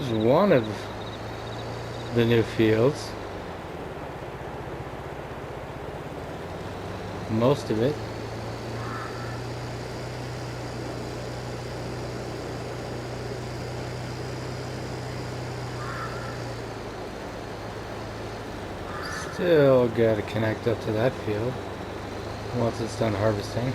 Here's one of the new fields. Most of it. Still gotta connect up to that field once it's done harvesting.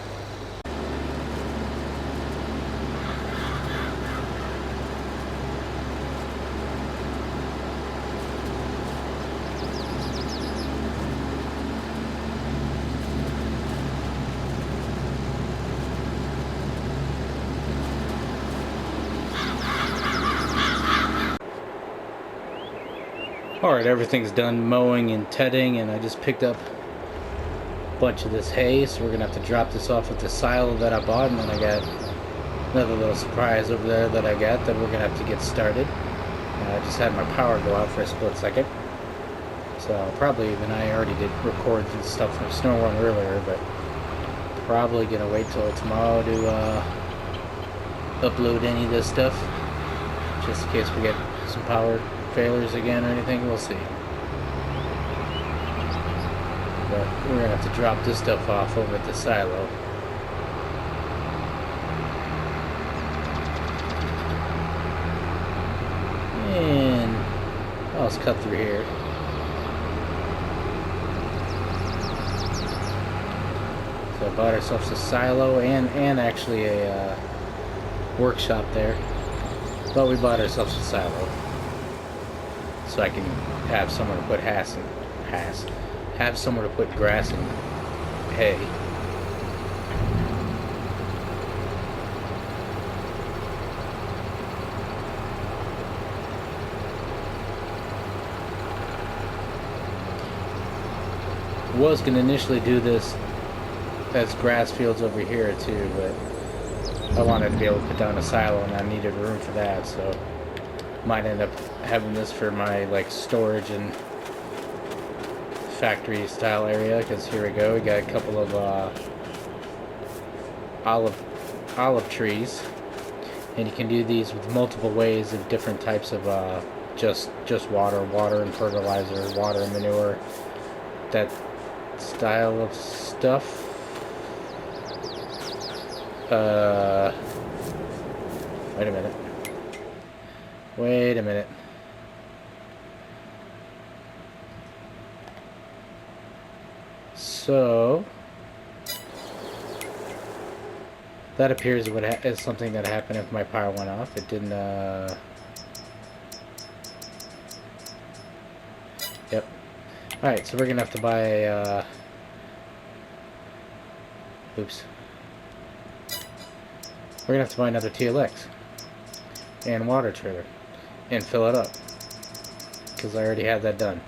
Alright, everything's done mowing and tedding, and I just picked up a bunch of this hay, so we're gonna have to drop this off at the silo that I bought, and then I got another little surprise over there that I got that we're gonna have to get started. I just had my power go out for a split second, so probably even I already did record some stuff from Snow Run earlier, but probably gonna wait till tomorrow to upload any of this stuff, just in case we get some power failures again or anything. We'll see. But we're gonna have to drop this stuff off over at the silo. And let's cut through here. So I bought ourselves a silo and actually a workshop there. But we bought ourselves a silo, so I can have somewhere to put have somewhere to put grass and hay. Was gonna initially do this as grass fields over here too, but I wanted to be able to put down a silo and I needed room for that, so might end up having this for my like storage and factory style area, because here we go, we got a couple of olive trees, and you can do these with multiple ways of different types of just water and fertilizer, water and manure, that style of stuff. Wait a minute. So that appears as something that happened if my power went off. It didn't. Yep. All right, so we're gonna have to buy. Oops. We're gonna have to buy another TLX and water trailer and fill it up, because I already have that done.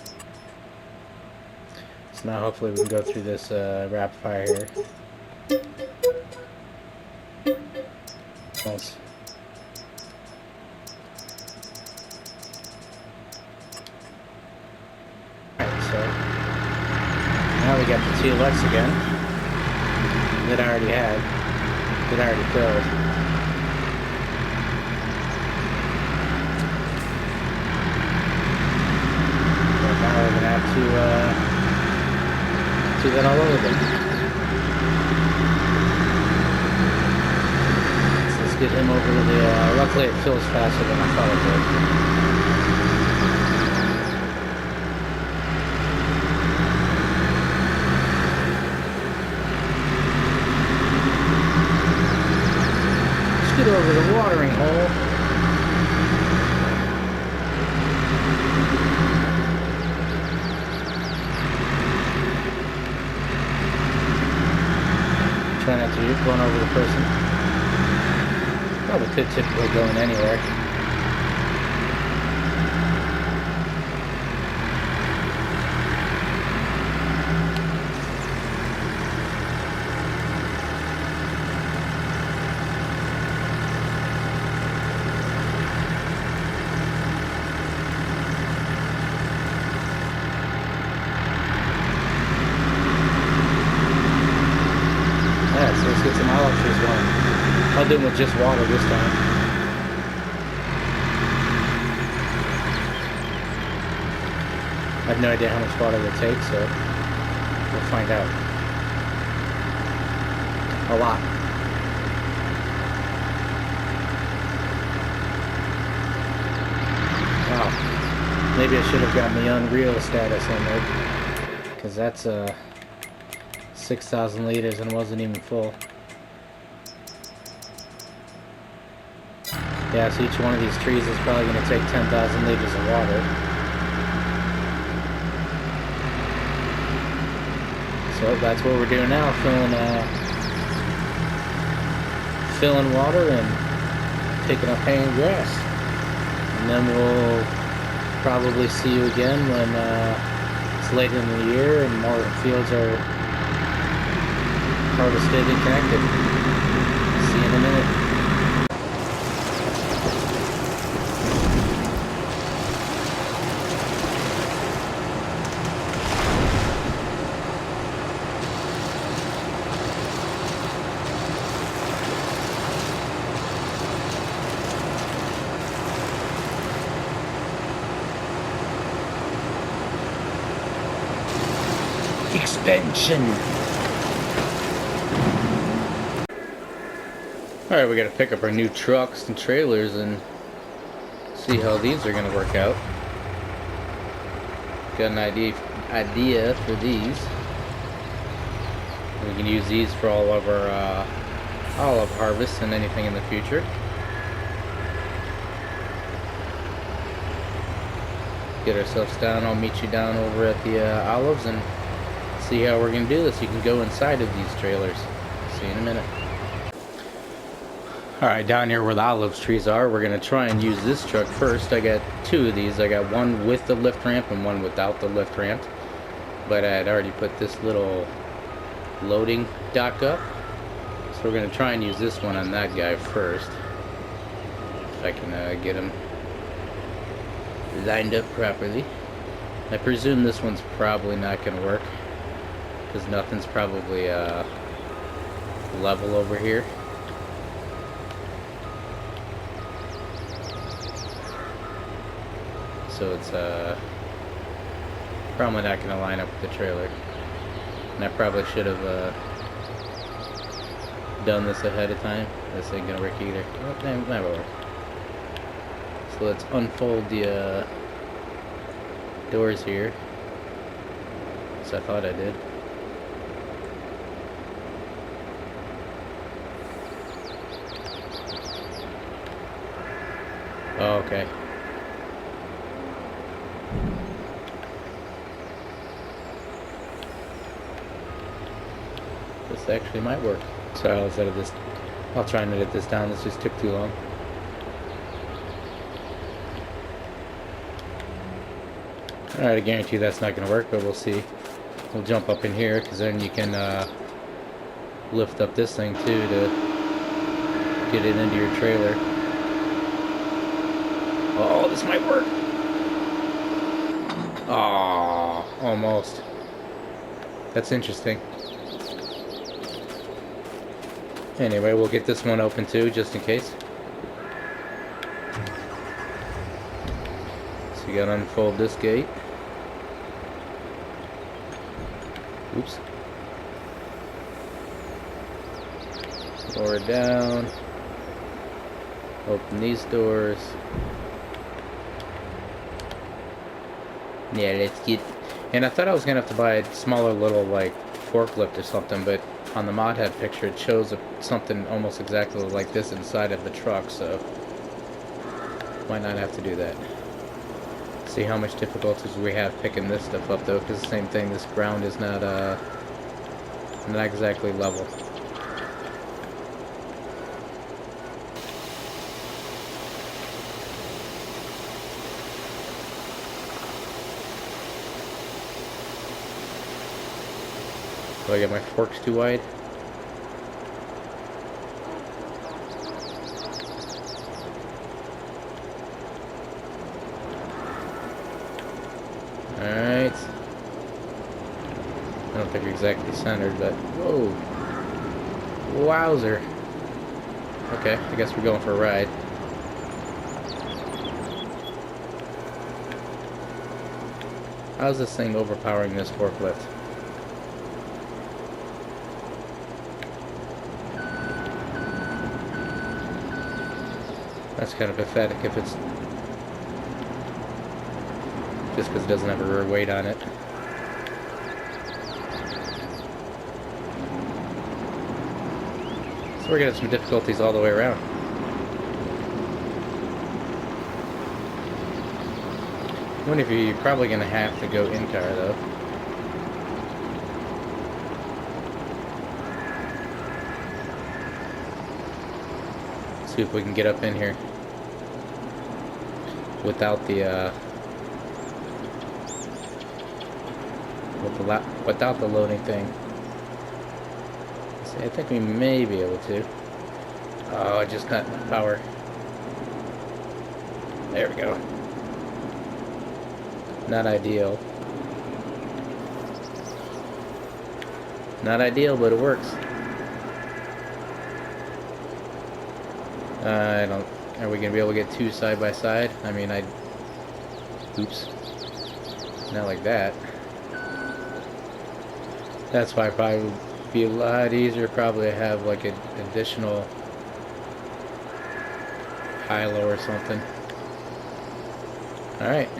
So now hopefully we can go through this rapid fire here. Nice. Alright, so now we got the TLX again that I already had, that I already filled. Now we're gonna have to do that all over again. So let's get him over to the. Luckily, it fills faster than I thought it would. Let's get over the watering hole. Try not to run over the person. Probably could typically go in anywhere. So let's get some olive trees going. I'll do them with just water this time. I have no idea how much water it takes, so we'll find out. A lot. Wow. Maybe I should have gotten the Unreal status in there, because that's 6,000 liters and wasn't even full. Yeah, so each one of these trees is probably going to take 10,000 liters of water. So that's what we're doing now, filling water and picking up hay and grass. And then we'll probably see you again when it's later in the year and more fields are harvested and connected. See you in a minute. Expansion. Alright, we gotta pick up our new trucks and trailers and see how these are gonna work out. Got an idea for these. We can use these for all of our olive harvests and anything in the future. Get ourselves down. I'll meet you down over at the olives and see how we're gonna do this. You can go inside of these trailers. See you in a minute. Alright, down here where the olive trees are, we're gonna try and use this truck first. I got two of these. I got one with the lift ramp and one without the lift ramp. But I had already put this little loading dock up. So we're gonna try and use this one on that guy first. If I can get him lined up properly. I presume this one's probably not gonna work, because nothing's probably level over here. So it's probably not going to line up with the trailer. And I probably should have done this ahead of time. This ain't going to work either. Oh, that will work. So let's unfold the doors here. So I thought I did. Oh, okay. This actually might work. Sorry, I'll edit this. I'll try and edit this down. This just took too long. Alright, I guarantee that's not going to work, but we'll see. We'll jump up in here, because then you can lift up this thing too to get it into your trailer. Oh, this might work. Oh, almost. That's interesting. Anyway, we'll get this one open too, just in case. So you gotta unfold this gate. Oops. Lower it down. Open these doors. Yeah, let's get... And I thought I was gonna have to buy a smaller little, like, forklift or something, but on the mod head picture it shows something almost exactly like this inside of the truck, so might not have to do that. See how much difficulties we have picking this stuff up though, because the same thing, this ground is not exactly level. Do I get my forks too wide? Alright. I don't think we're exactly centered, but... Whoa! Wowzer! Okay, I guess we're going for a ride. How's this thing overpowering this forklift? That's kind of pathetic if it's just because it doesn't have a rear weight on it. So we're getting some difficulties all the way around. One of you, you're probably going to have to go in car though. See if we can get up in here without the without the loading thing. See, I think we may be able to. Oh, I just got enough power. There we go. Not ideal. Not ideal, but it works. I don't... Are we gonna be able to get two side by side? I mean, oops. Not like that. That's why it probably would be a lot easier probably to have like an additional high-low or something. Alright.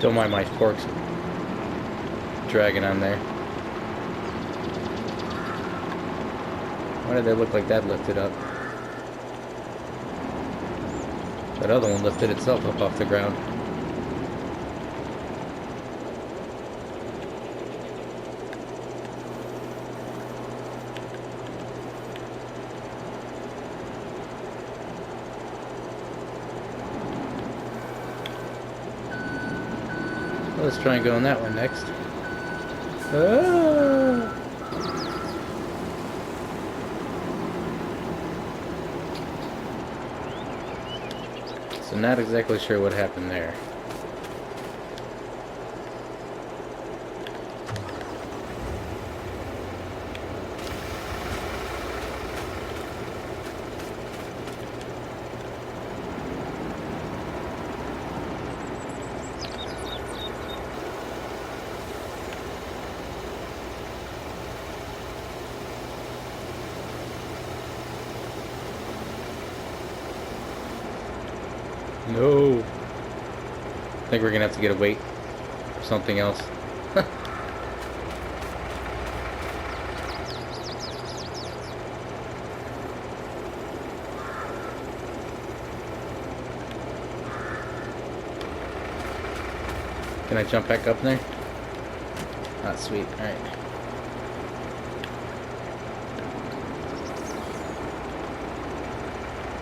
Don't mind my forks dragging on there. Why did they look like that lifted up? That other one lifted itself up off the ground. Let's try and go on that one next. Ah! So not exactly sure what happened there. No. I think we're gonna have to get a weight or something else. Can I jump back up there? Ah, sweet. Alright.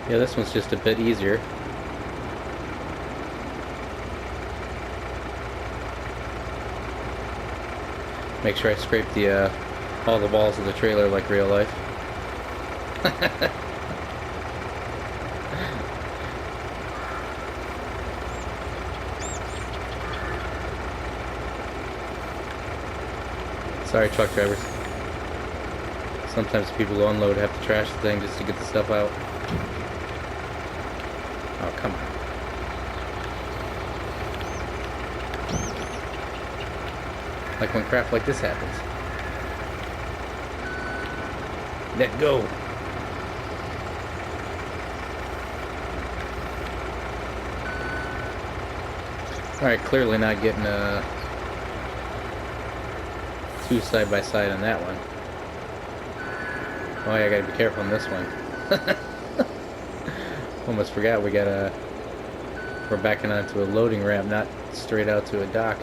Yeah, this one's just a bit easier. Make sure I scrape the all the walls of the trailer like real life. Sorry, truck drivers. Sometimes people who unload have to trash the thing just to get the stuff out. Oh, come on. Like when crap like this happens. Let go. Alright, clearly not getting two side by side on that one. Oh yeah, I gotta be careful on this one. Almost forgot we're backing onto a loading ramp, not straight out to a dock.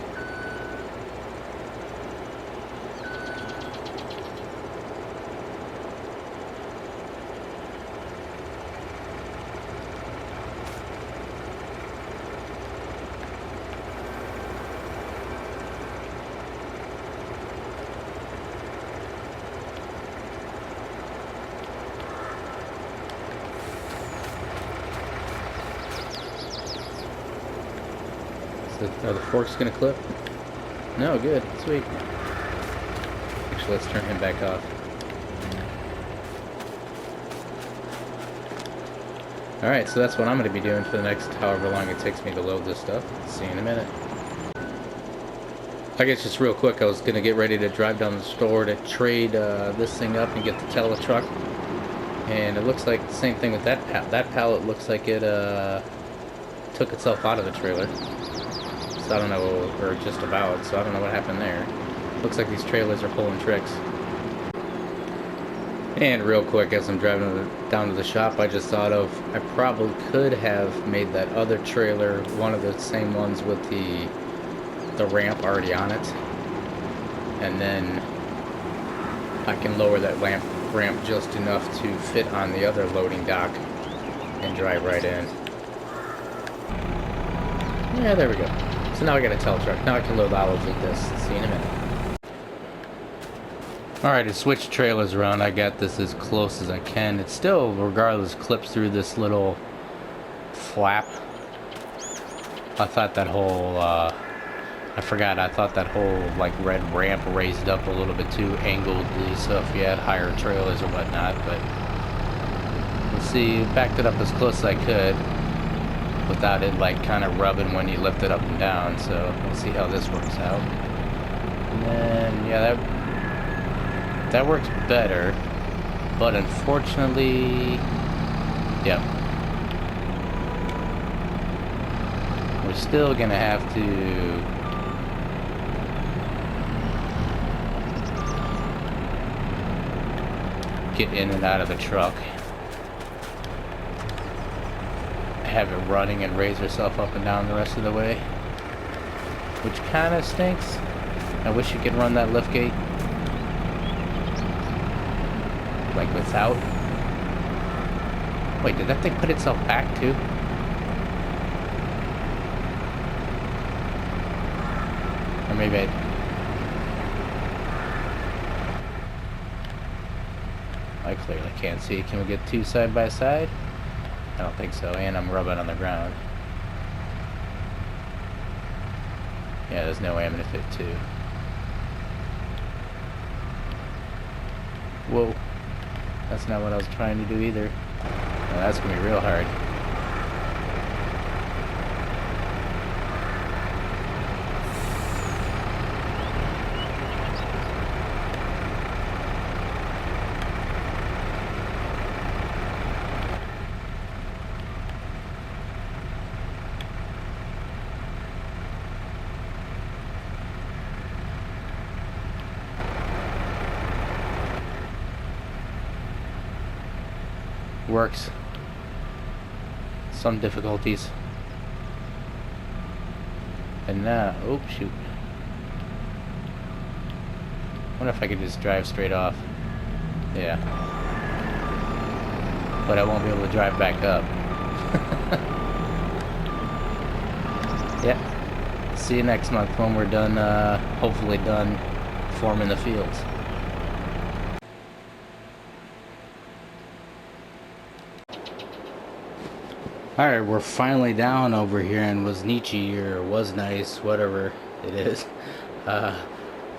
Are the forks gonna clip? No, good, sweet. Actually, let's turn him back off. Alright, so that's what I'm going to be doing for the next however long it takes me to load this stuff. See you in a minute. I guess just real quick, I was going to get ready to drive down the store to trade this thing up and get the Teletruck. And it looks like the same thing with that pallet. That pallet looks like it took itself out of the trailer. So I don't know, or just about, so I don't know what happened there. Looks like these trailers are pulling tricks. And real quick, as I'm driving down to the shop, I just thought of, I probably could have made that other trailer one of the same ones with the ramp already on it. And then I can lower that ramp just enough to fit on the other loading dock and drive right in. Yeah, there we go. So now I got a Teletruck. Now I can load olives with this. See you in a minute. Alright, to switch trailers around, I got this as close as I can. It still, regardless, clips through this little flap. I thought that whole, I thought that whole, like, red ramp raised up a little bit too angledly, so if you had higher trailers or whatnot, but you see, backed it up as close as I could without it, like, kind of rubbing when you lift it up and down, so we'll see how this works out. And then, yeah, that works better, but unfortunately, yeah, we're still gonna have to get in and out of the truck, have it running and raise herself up and down the rest of the way, which kind of stinks. I wish you could run that lift gate like without. Wait, did that thing put itself back too? Or maybe I clearly can't see. Can we get two side by side? I don't think so, and I'm rubbing on the ground. Yeah, there's no way I'm gonna fit two. Whoa. That's not what I was trying to do either. Well, that's gonna be real hard. Works. Some difficulties. And now, oh shoot. Wonder if I could just drive straight off. Yeah. But I won't be able to drive back up. Yeah. See you next month when we're done, hopefully done forming the fields. Alright, we're finally down over here in Wosnice, or Wosnice, whatever it is.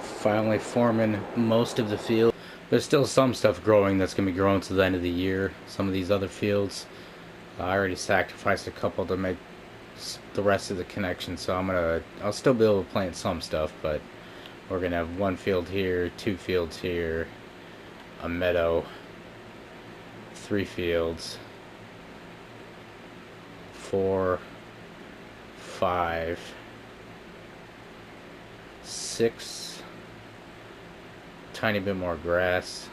Finally forming most of the field. There's still some stuff growing that's going to be growing to the end of the year. Some of these other fields, I already sacrificed a couple to make the rest of the connection, so I'll still be able to plant some stuff, but we're going to have one field here, two fields here, a meadow, 3 fields, 4, 5, 6, tiny bit more grass,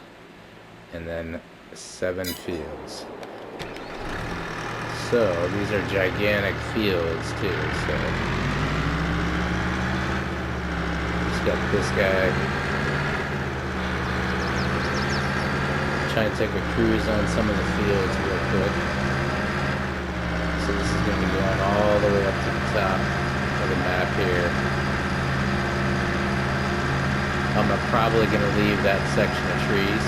and then 7 fields. So these are gigantic fields too. So just got this guy trying to take a cruise on some of the fields real quick. So this is going to be going all the way up to the top of the map here. I'm probably going to leave that section of trees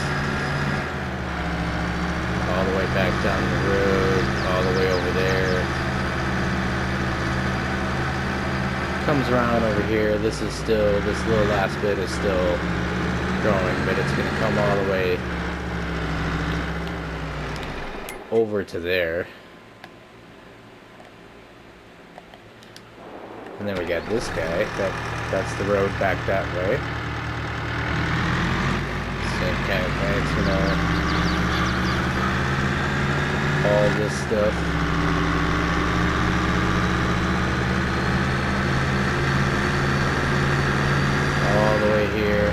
all the way back down the road, all the way over there. comes around over here. This little last bit is still growing, but it's going to come all the way over to there. And then we got this guy. That's the road back that way. Same kind of thing. It's gonna all this stuff. All the way here.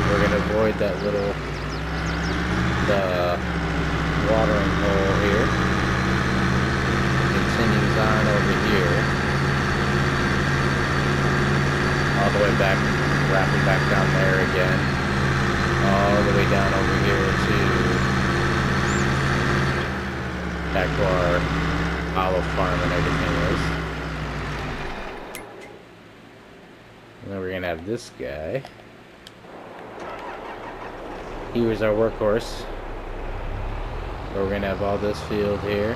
We're gonna avoid that the watering hole here. Continues on over here, all the way back, wrapping back down there again, all the way down over here to back to our olive farm and everything is. And then we're gonna have this guy. He was our workhorse. Where we're gonna have all this field here.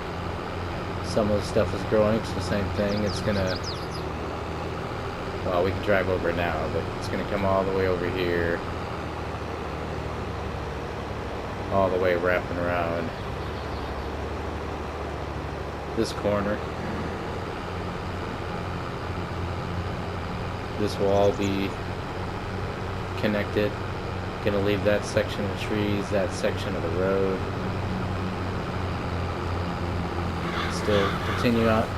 Some of the stuff is growing, it's the same thing. It's gonna, well, we can drive over it now, but it's gonna come all the way over here, all the way wrapping around this corner. This will all be connected. Gonna leave that section of trees, that section of the road. Still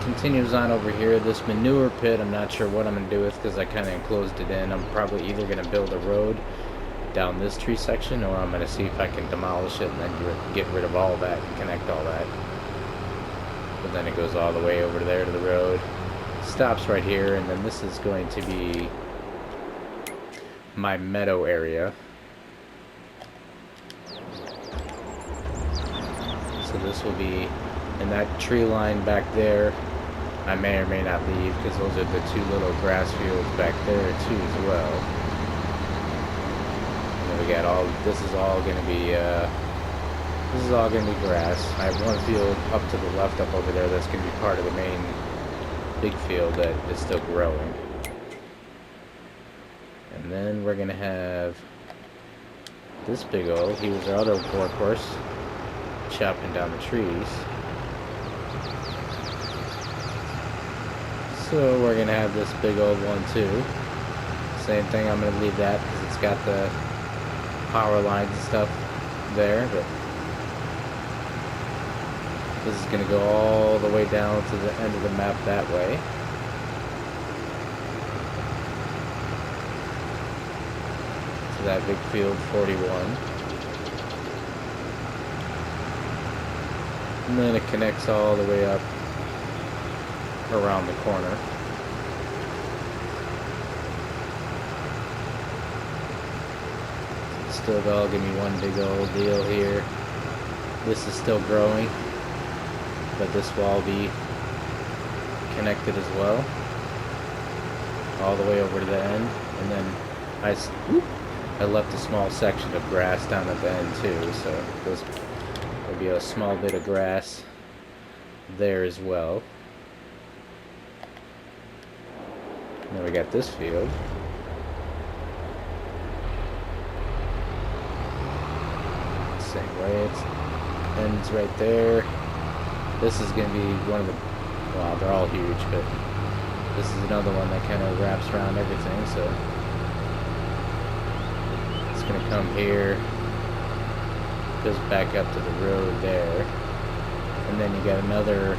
continues on over here. This manure pit, I'm not sure what I'm gonna do with because I kind of enclosed it in. I'm probably either gonna build a road down this tree section, or I'm gonna see if I can demolish it and then get rid of all that and connect all that. But then it goes all the way over there to the road, stops right here, and then this is going to be my meadow area. So this will be, and that tree line back there, I may or may not leave because those are the two little grass fields back there too as well. And then we got all, this is all going to be grass. I have one field up to the left up over there that's going to be part of the main big field that is still growing. And then we're going to have this big old, he was our other workhorse, chopping down the trees. So we're gonna have this big old one too. Same thing, I'm gonna leave that because it's got the power lines and stuff there, but this is gonna go all the way down to the end of the map that way. To that big field 41. And then it connects all the way up around the corner. It's still all give me one big old deal here. This is still growing, but this will all be connected as well, all the way over to the end. And then I left a small section of grass down at the end too, so there'll be a small bit of grass there as well. And then we got this field. Same way, it ends right there. This is going to be one of the, well, they're all huge, but this is another one that kind of wraps around everything, so it's going to come here, goes back up to the road there, and then you got another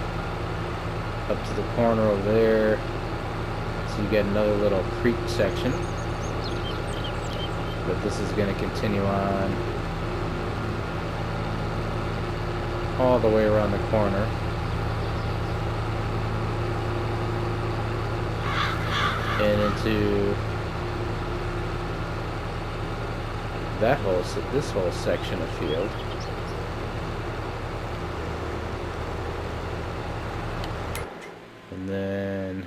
up to the corner over there. So you get another little creek section, but this is going to continue on all the way around the corner. And into that whole, this whole section of field. And then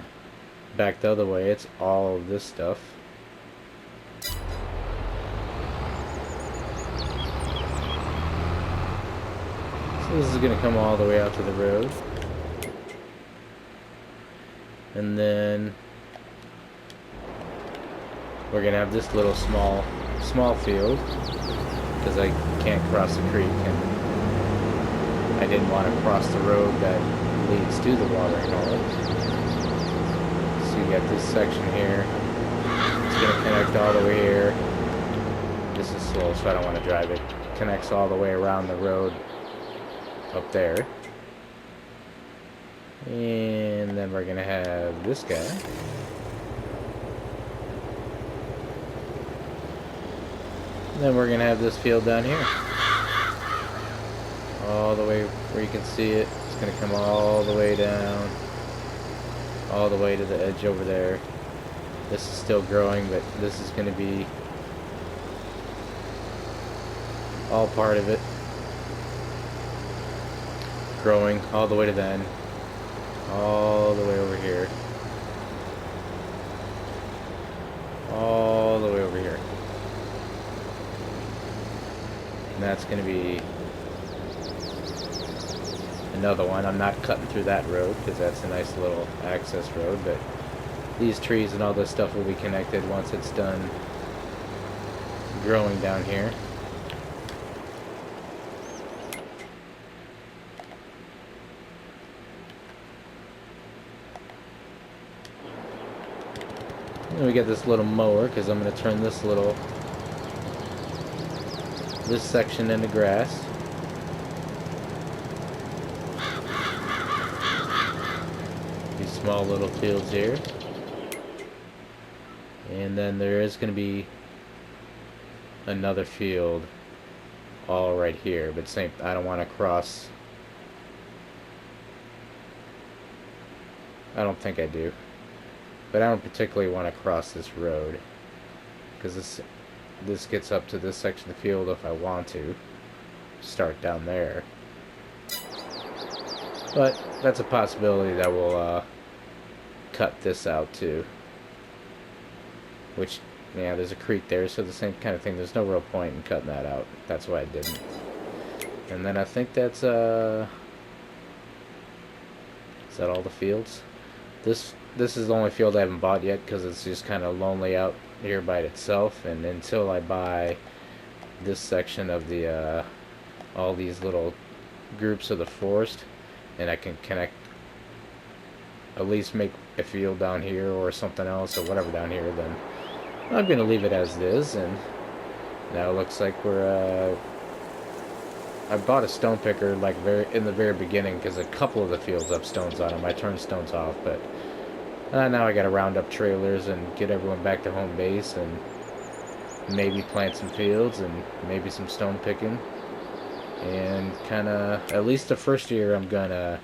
back the other way, it's all of this stuff. So this is going to come all the way out to the road. And then we're gonna have this little small field because I can't cross the creek, and I didn't want to cross the road that leads to the watering hole. So you got this section here. It's gonna connect all the way here. This is slow, so I don't want to drive it. Connects all the way around the road up there. And then we're gonna have this guy. And then we're gonna have this field down here. All the way where you can see it. It's gonna come all the way down. All the way to the edge over there. This is still growing, but this is gonna be all part of it. Growing all the way to the end. All the way over here. All the way over here. And that's going to be another one. I'm not cutting through that road because that's a nice little access road, but these trees and all this stuff will be connected once it's done growing down here. And we get this little mower because I'm going to turn this section into grass. These small little fields here. And then there is going to be another field all right here, but same, I don't want to cross. I don't think I do. But I don't particularly want to cross this road because this gets up to this section of the field if I want to start down there. But that's a possibility that we'll cut this out too. Which, yeah, there's a creek there, so the same kind of thing. There's no real point in cutting that out. That's why I didn't. And then I think that's is that all the fields? This is the only field I haven't bought yet because it's just kind of lonely out here by itself, and until I buy this section of the all these little groups of the forest, and I can connect, at least make a field down here or something else or whatever down here, then I'm gonna leave it as it is. And now it looks like we're I bought a stone picker like in the very beginning because a couple of the fields have stones on them. I turned stones off, but now I gotta round up trailers and get everyone back to home base and maybe plant some fields and maybe some stone picking. And kinda, at least the first year I'm gonna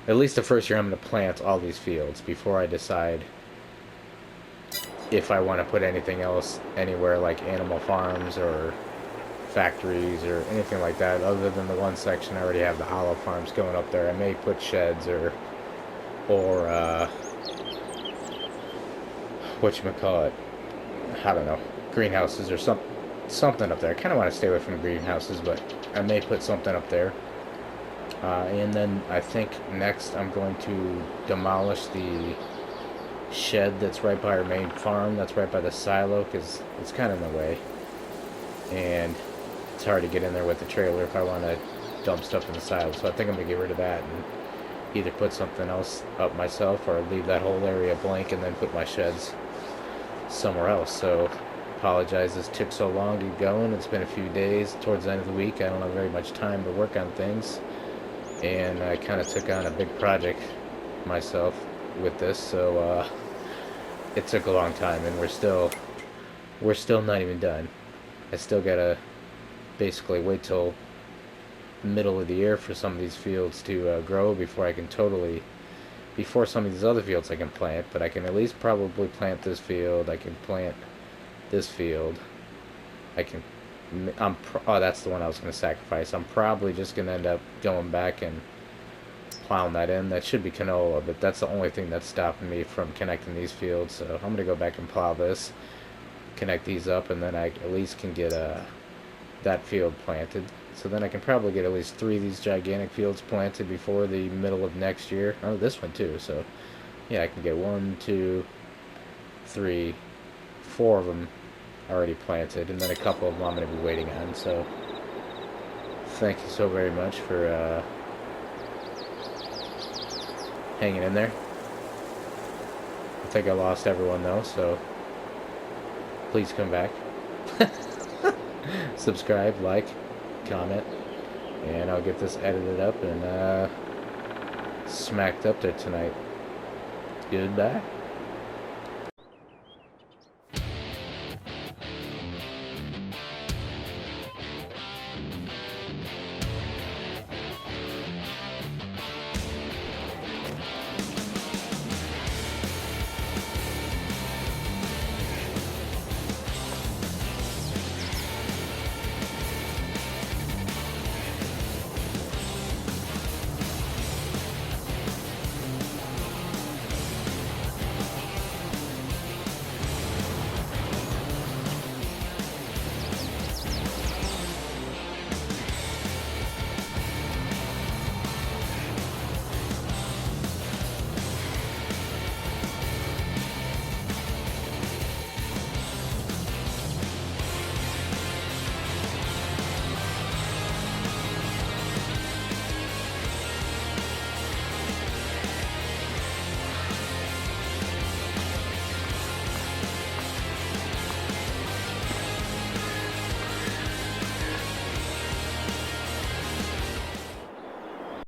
plant all these fields before I decide if I want to put anything else anywhere, like animal farms or factories or anything like that. Other than the one section I already have the olive farms going up there, I may put sheds or whatchamacallit, I don't know, greenhouses or something up there. I kind of want to stay away from greenhouses, but I may put something up there. And then I think next I'm going to demolish the shed that's right by our main farm, that's right by the silo, because it's kind of in the way. And it's hard to get in there with the trailer if I want to dump stuff in the silo. So I think I'm going to get rid of that and either put something else up myself or leave that whole area blank and then put my sheds somewhere else. So apologize this took so long to get going. It's been a few days towards the end of the week. I don't have very much time to work on things, and I kind of took on a big project myself with this, so it took a long time, and we're still not even done. I still gotta basically wait till middle of the year for some of these fields to grow before some of these other fields I can plant. But I can at least probably plant this field. I can plant this field. Oh, that's the one I was going to sacrifice. I'm probably just going to end up going back and plowing that in. That should be canola, but that's the only thing that's stopping me from connecting these fields. So I'm going to go back and plow this, connect these up, and then I at least can get that field planted. So then I can probably get at least 3 of these gigantic fields planted before the middle of next year. Oh, this one too. So yeah, I can get 1, 2, 3, 4 of them already planted, and then a couple of them I'm going to be waiting on. So thank you so very much for hanging in there. I think I lost everyone though, so please come back. Subscribe, like, comment, and I'll get this edited up and smacked up there tonight. Goodbye.